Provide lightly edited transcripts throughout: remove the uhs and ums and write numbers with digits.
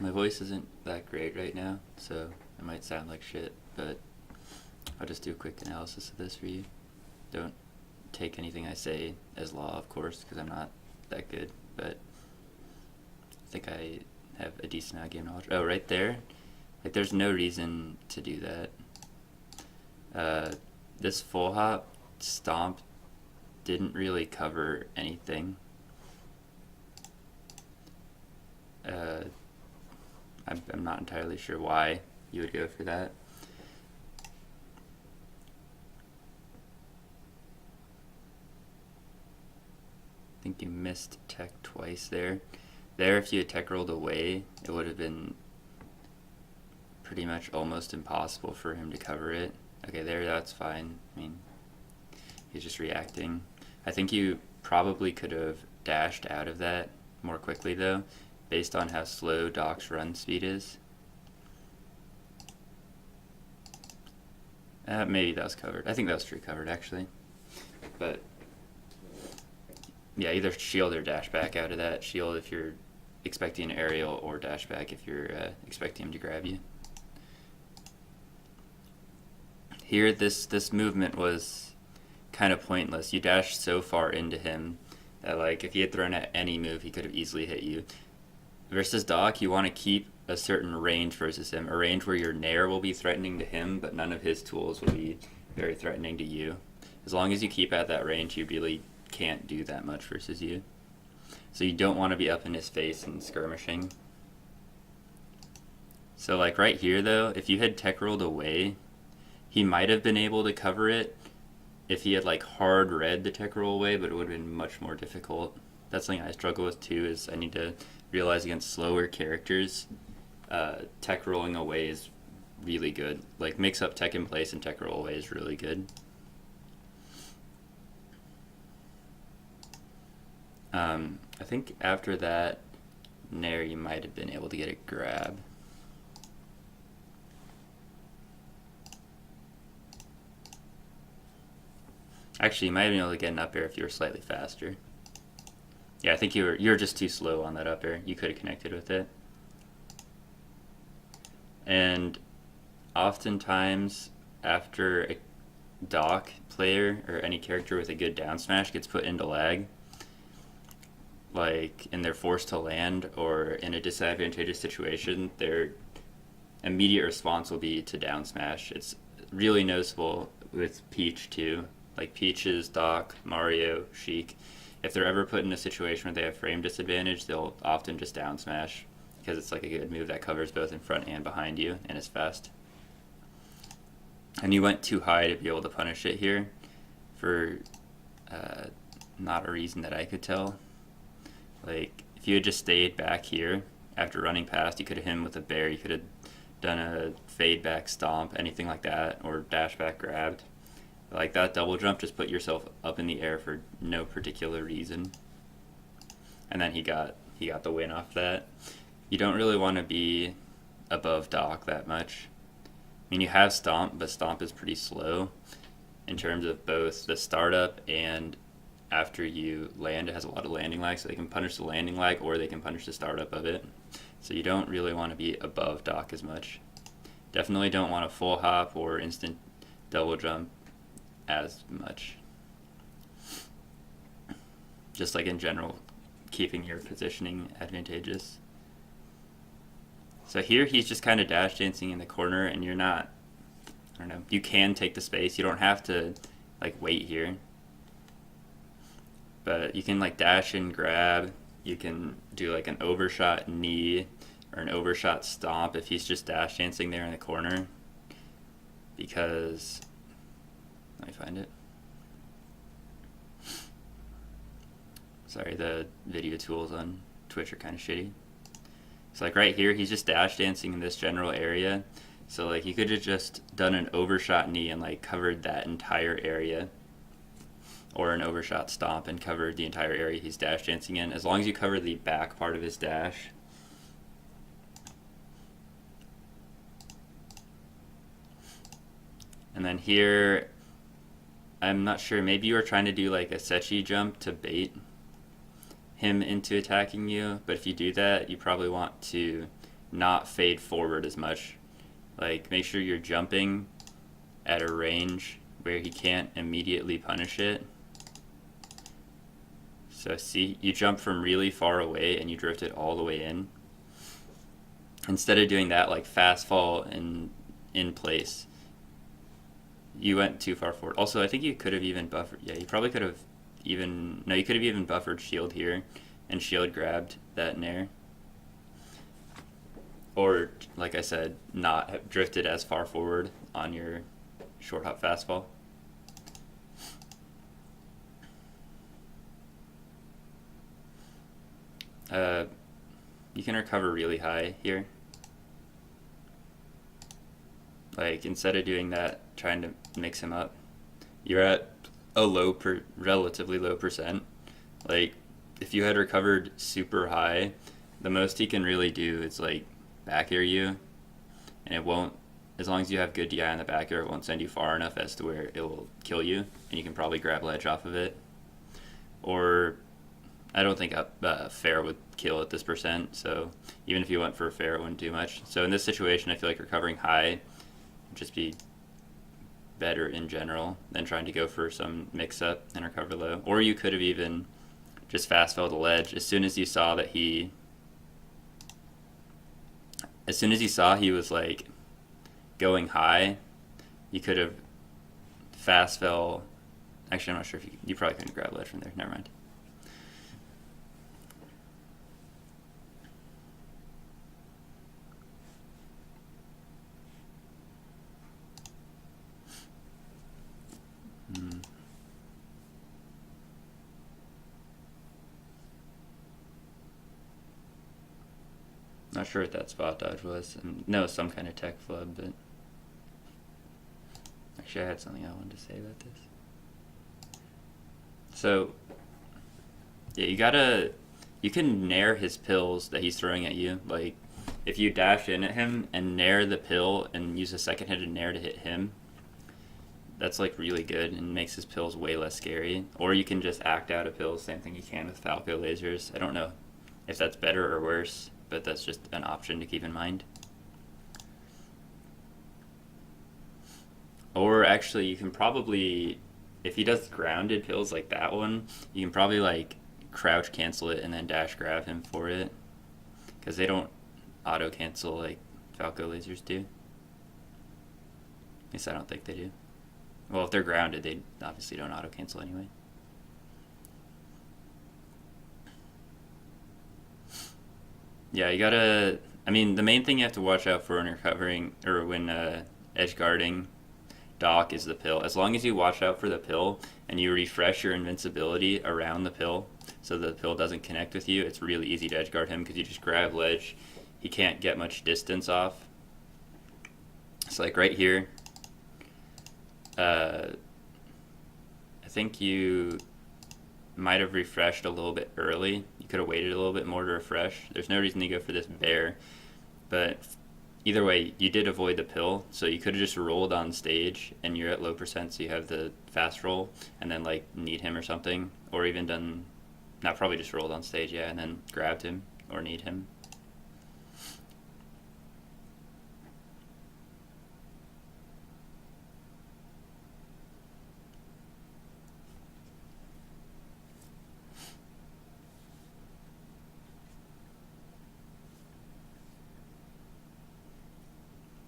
My voice isn't that great right now, so it might sound like shit, but I'll just do a quick analysis of this for you. Don't take anything I say as law, of course, because I'm not that good, but I think I have a decent amount of game knowledge. Oh, right there. Like, there's no reason to do that. This full hop stomp didn't really cover anything. I'm not entirely sure why you would go for that. I think you missed tech twice there. There, if you had tech rolled away, it would have been pretty much almost impossible for him to cover it. Okay, there, that's fine. I mean, he's just reacting. I think you probably could have dashed out of that more quickly, though, based on how slow Doc's run speed is. Maybe that was covered. I think that was true covered, actually. But yeah, either shield or dash back out of that. Shield if you're expecting an aerial, or dash back if you're expecting him to grab you. Here, this movement was kind of pointless. You dashed so far into him that, like, if he had thrown at any move, he could have easily hit you. Versus Doc, you want to keep a certain range versus him, a range where your nair will be threatening to him, but none of his tools will be very threatening to you. As long as you keep at that range, you really can't do that much versus you. So you don't want to be up in his face and skirmishing. So, like, right here, though, if you had tech rolled away, he might have been able to cover it if he had, like, hard read the tech roll away, but it would have been much more difficult. That's something I struggle with, too, is I need to realize against slower characters, tech rolling away is really good. Like, mix up tech in place and tech roll away is really good. I think after that nair, you might have been able to get a grab. Actually, you might have been able to get an up air if you were slightly faster. Yeah, I think you were just too slow on that up air. You could have connected with it. And oftentimes, after a Doc player or any character with a good down smash gets put into lag, like, and they're forced to land or in a disadvantageous situation, their immediate response will be to down smash. It's really noticeable with Peach, too. Like, Peach's, Doc, Mario, Sheik. If they're ever put in a situation where they have frame disadvantage, they'll often just down smash, because it's like a good move that covers both in front and behind you, and is fast. And you went too high to be able to punish it here for not a reason that I could tell. Like, if you had just stayed back here after running past, you could have hit him with a bear, you could have done a fade back stomp, anything like that, or dash back grabbed. Like, that double jump, just put yourself up in the air for no particular reason. And then he got the win off that. You don't really want to be above Doc that much. I mean, you have Stomp, but Stomp is pretty slow in terms of both the startup and after you land. It has a lot of landing lag, so they can punish the landing lag or they can punish the startup of it. So you don't really want to be above Doc as much. Definitely don't want a full hop or instant double jump as much. Just like in general, keeping your positioning advantageous. So here he's just kind of dash dancing in the corner, and you're not, I don't know, you can take the space. You don't have to, like, wait here. But you can, like, dash and grab. You can do, like, an overshot knee or an overshot stomp if he's just dash dancing there in the corner. Because, let me find it. Sorry, the video tools on Twitch are kind of shitty. So, like, right here, he's just dash dancing in this general area. So, like, you could have just done an overshot knee and, like, covered that entire area. Or an overshot stomp and covered the entire area he's dash dancing in. As long as you cover the back part of his dash. And then here, I'm not sure, maybe you were trying to do, like, a Sechi jump to bait him into attacking you, but if you do that, you probably want to not fade forward as much. Like, make sure you're jumping at a range where he can't immediately punish it. So see, you jump from really far away and you drift it all the way in. Instead of doing that, like fast fall in place, you went too far forward. Also, I think you could have even buffered. Yeah, you probably could have even. No, you could have even buffered shield here and shield grabbed that nair. Or, like I said, not have drifted as far forward on your short hop fast fall. You can recover really high here. Like, instead of doing that, trying to mix him up, you're at a relatively low percent. Like, if you had recovered super high, the most he can really do is like back air you, and it won't, as long as you have good DI on the back air, it won't send you far enough as to where it will kill you, and you can probably grab ledge off of it. Or, I don't think fair would kill at this percent, so even if you went for a fair, it wouldn't do much. So in this situation, I feel like recovering high would just be better in general than trying to go for some mix-up and recover low. Or you could have even just fast fell the ledge. As soon as you saw he was like going high, you could have fast fell. Actually, I'm not sure if you probably couldn't grab ledge from there. Never mind. Not sure what that spot dodge was. No, some kind of tech flub, but actually I had something I wanted to say about this. So, yeah, you can nair his pills that he's throwing at you. Like, if you dash in at him and nair the pill and use a second-handed nair to hit him, that's like really good and makes his pills way less scary. Or you can just act out a pill, same thing you can with Falco lasers. I don't know if that's better or worse, but that's just an option to keep in mind. Or actually, you can probably, if he does grounded pills like that one, you can probably like crouch cancel it and then dash grab him for it, because they don't auto cancel like Falco lasers do. At least I don't think they do. Well, if they're grounded, they obviously don't auto cancel anyway. Yeah, you gotta. I mean, the main thing you have to watch out for when recovering or when edge guarding Doc is the pill. As long as you watch out for the pill and you refresh your invincibility around the pill so the pill doesn't connect with you, it's really easy to edge guard him because you just grab ledge. He can't get much distance off. It's like right here. I think you might have refreshed a little bit early. You could have waited a little bit more to refresh. There's no reason to go for this bear, but either way, you did avoid the pill, so you could have just rolled on stage and you're at low percent, so you have the fast roll and then like need him or something, or even done, not probably just rolled on stage, yeah, and then grabbed him or need him.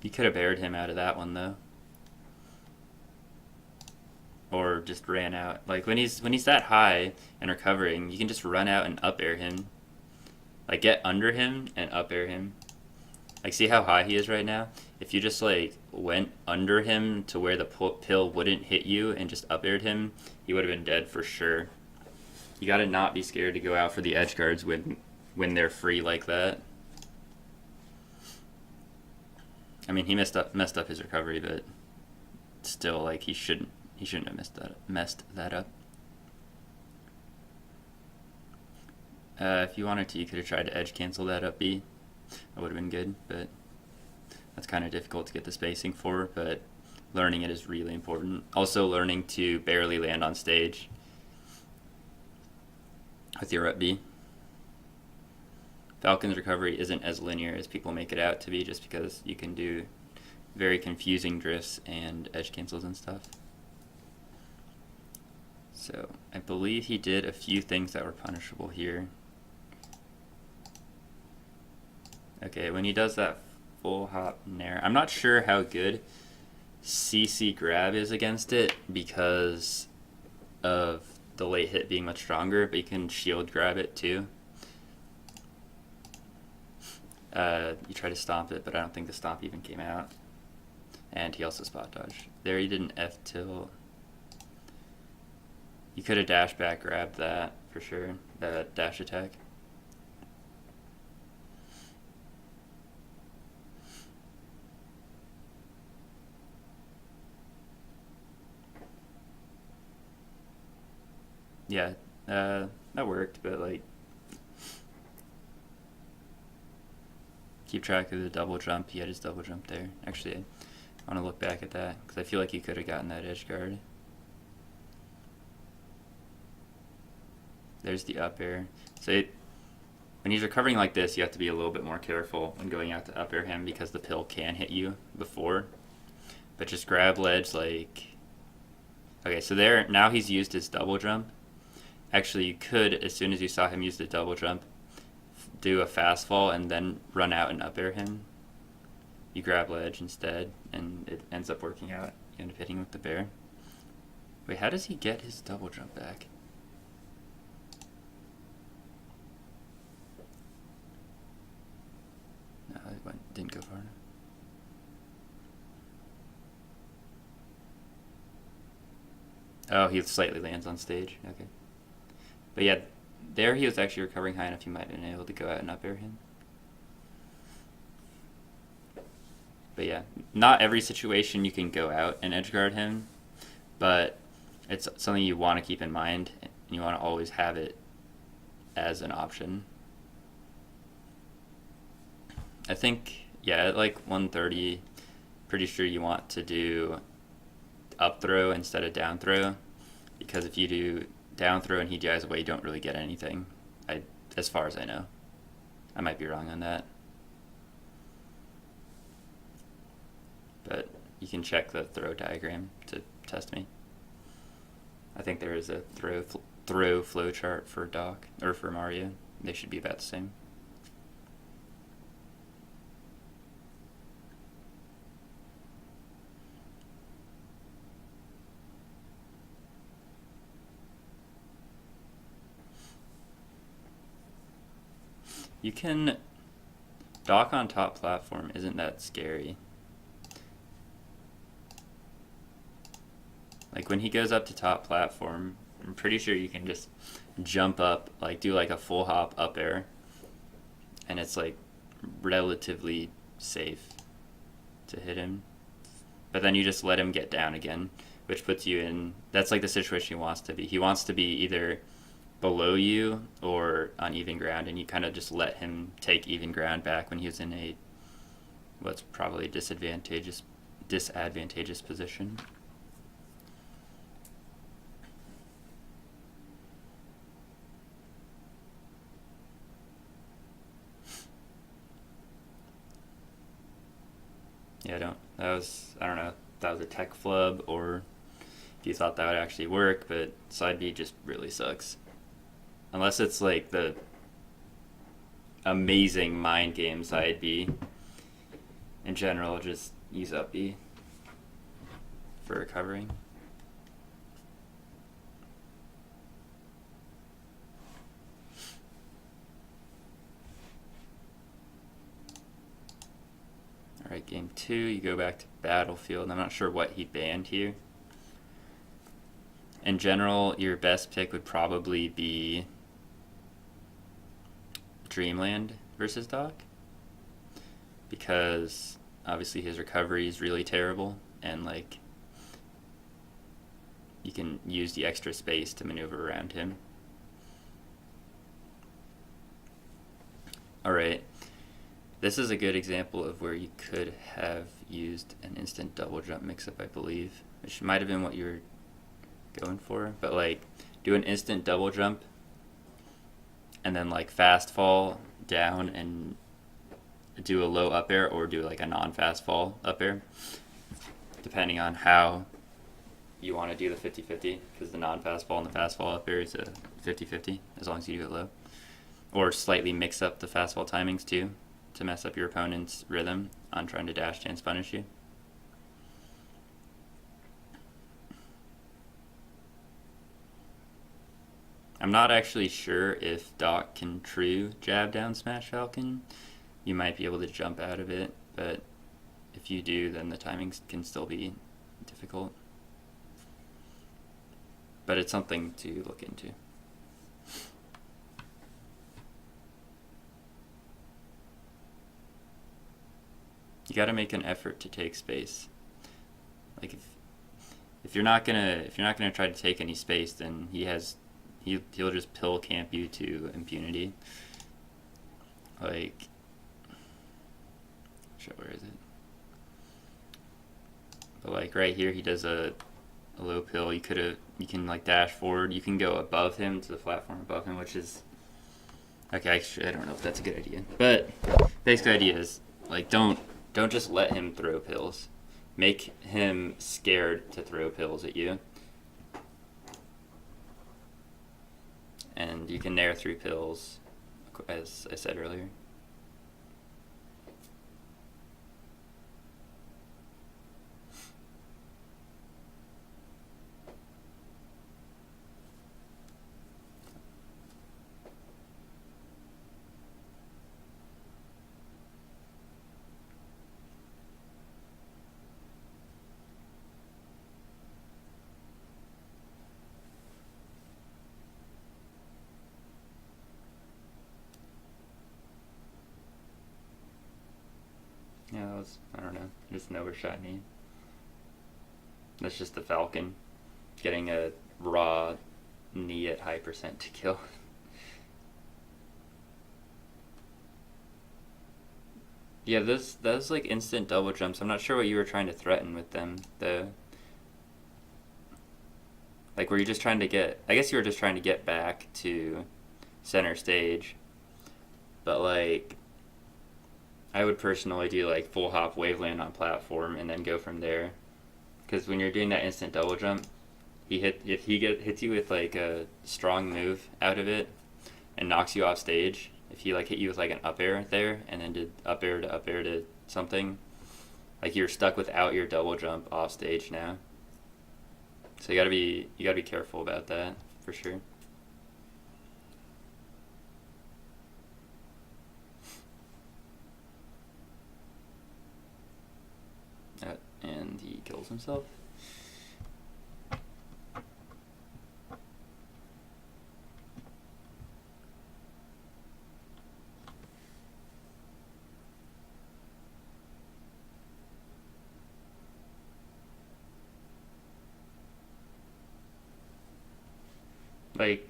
You could have aired him out of that one though, or just ran out. Like when he's that high and recovering, you can just run out and up air him. Like get under him and up air him. Like see how high he is right now? If you just like went under him to where the pill wouldn't hit you and just up aired him, he would have been dead for sure. You gotta not be scared to go out for the edge guards when they're free like that. I mean, he messed up his recovery, but still, like he shouldn't have messed that up. If you wanted to, you could have tried to edge cancel that up B. That would have been good, but that's kind of difficult to get the spacing for. But learning it is really important. Also, learning to barely land on stage with your up B. Falcon's recovery isn't as linear as people make it out to be, just because you can do very confusing drifts and edge cancels and stuff. So I believe he did a few things that were punishable here. Okay, when he does that full hop nair, I'm not sure how good CC grab is against it because of the late hit being much stronger, but you can shield grab it too. You try to stomp it, but I don't think the stomp even came out. And he also spot dodged. There he did an F tilt. You could have dash back grabbed that for sure, that dash attack. Yeah, that worked, but like, keep track of the double jump. He had his double jump there. Actually, I want to look back at that because I feel like he could have gotten that edge guard. There's the up air. So when he's recovering like this, you have to be a little bit more careful when going out to up air him because the pill can hit you before. But just grab ledge like... Okay, so there, now he's used his double jump. Actually, you could, as soon as you saw him use the double jump, do a fast fall and then run out and up air him. You grab ledge instead, and it ends up working out. You end up hitting with the bear. Wait, how does he get his double jump back? No, it didn't go far enough. Oh, he slightly lands on stage. Okay. But yeah, there he was actually recovering high enough you might have been able to go out and up air him. But yeah, not every situation you can go out and edge guard him, but it's something you want to keep in mind, and you want to always have it as an option. I think, yeah, at like 130, pretty sure you want to do up throw instead of down throw, because if you do down throw and he dies away, you don't really get anything, as far as I know. I might be wrong on that. But you can check the throw diagram to test me. I think there is a throw flow chart for Doc, or for Mario. They should be about the same. You can... Doc on top platform isn't that scary. Like when he goes up to top platform, I'm pretty sure you can just jump up, like do like a full hop up air, and it's like relatively safe to hit him. But then you just let him get down again, which puts you in, that's like the situation he wants to be. He wants to be either below you or on even ground, and you kind of just let him take even ground back when he was in a what's probably disadvantageous position. Yeah, I don't know if that was a tech flub or if you thought that would actually work, but side B just really sucks. Unless it's like the amazing mind game side B. In general, just use up B for recovering. Alright, game 2, you go back to Battlefield. I'm not sure what he banned here. In general, your best pick would probably be Dreamland versus Doc, because obviously his recovery is really terrible, and like you can use the extra space to maneuver around him. Alright, this is a good example of where you could have used an instant double jump mix-up, I believe, which might have been what you were going for, but like do an instant double jump and then like fast fall down and do a low up air or do like a non-fast fall up air, depending on how you want to do the 50-50, because the non-fast fall and the fast fall up air is a 50-50 as long as you do it low. Or slightly mix up the fast fall timings too to mess up your opponent's rhythm on trying to dash dance punish you. I'm not actually sure if Doc can true jab down smash Falcon. You might be able to jump out of it, but if you do, then the timings can still be difficult. But it's something to look into. You got to make an effort to take space. Like if you're not gonna try to take any space, then he'll just pill camp you to impunity. Like, where is it? But like right here, he does a low pill. You can like dash forward. You can go above him to the platform above him, which is okay. Actually, I don't know if that's a good idea, but basic idea is like don't just let him throw pills. Make him scared to throw pills at you. And you can nair through pills, as I said earlier. Yeah, that was, I don't know, just an overshot knee. That's just the Falcon getting a raw knee at high percent to kill. Yeah, those like instant double jumps. I'm not sure what you were trying to threaten with them. Like, were you just trying to get? I guess you were just trying to get back to center stage. But like, I would personally do like full hop waveland on platform and then go from there. Because when you're doing that instant double jump, if he hits you with like a strong move out of it and knocks you off stage, if he like hit you with like an up air there and then did up air to something, like you're stuck without your double jump off stage now. So you gotta be careful about that for sure. And he kills himself. Like,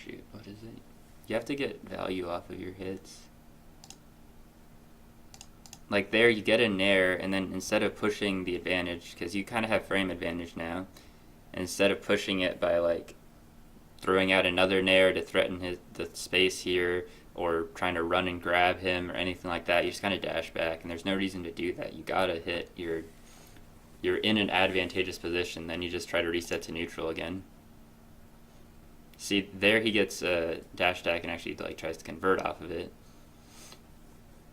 shoot, what is it? You have to get value off of your hits. Like there, you get a nair, and then instead of pushing the advantage, because you kind of have frame advantage now, instead of pushing it by like throwing out another nair to threaten the space here, or trying to run and grab him or anything like that, you just kind of dash back, and there's no reason to do that. You gotta hit you're in an advantageous position, then you just try to reset to neutral again. See, there he gets a dash attack and actually like tries to convert off of it,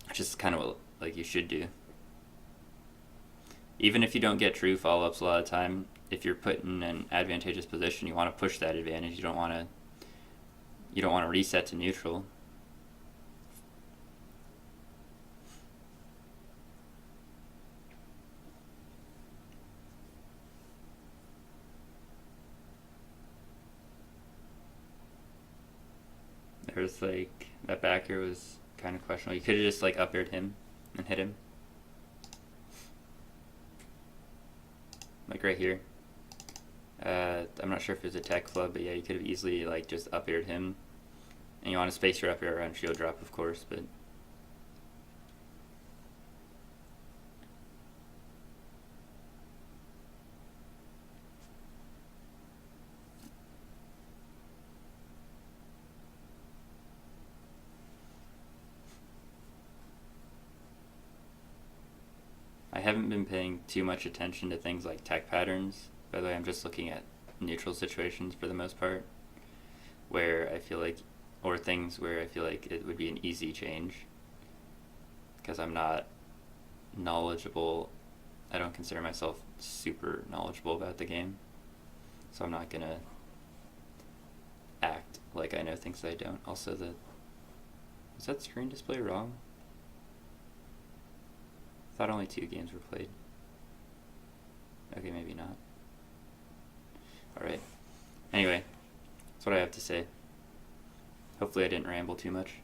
which is kind of what like you should do. Even if you don't get true follow-ups a lot of the time, if you're put in an advantageous position, you want to push that advantage. You don't want to reset to neutral. There's like that back air was kind of questionable. You could have just like up aired him and hit him. Like right here. I'm not sure if it was a tech club, but yeah, you could have easily like just up aired him. And you want to space your up air around shield drop, of course, but haven't been paying too much attention to things like tech patterns. By the way, I'm just looking at neutral situations for the most part, where I feel like, or things where I feel like it would be an easy change, because I'm not knowledgeable. I don't consider myself super knowledgeable about the game, so I'm not gonna act like I know things that I don't. Also, is that screen display wrong? I thought only 2 games were played. Okay, maybe not. Alright. Anyway, that's what I have to say. Hopefully I didn't ramble too much.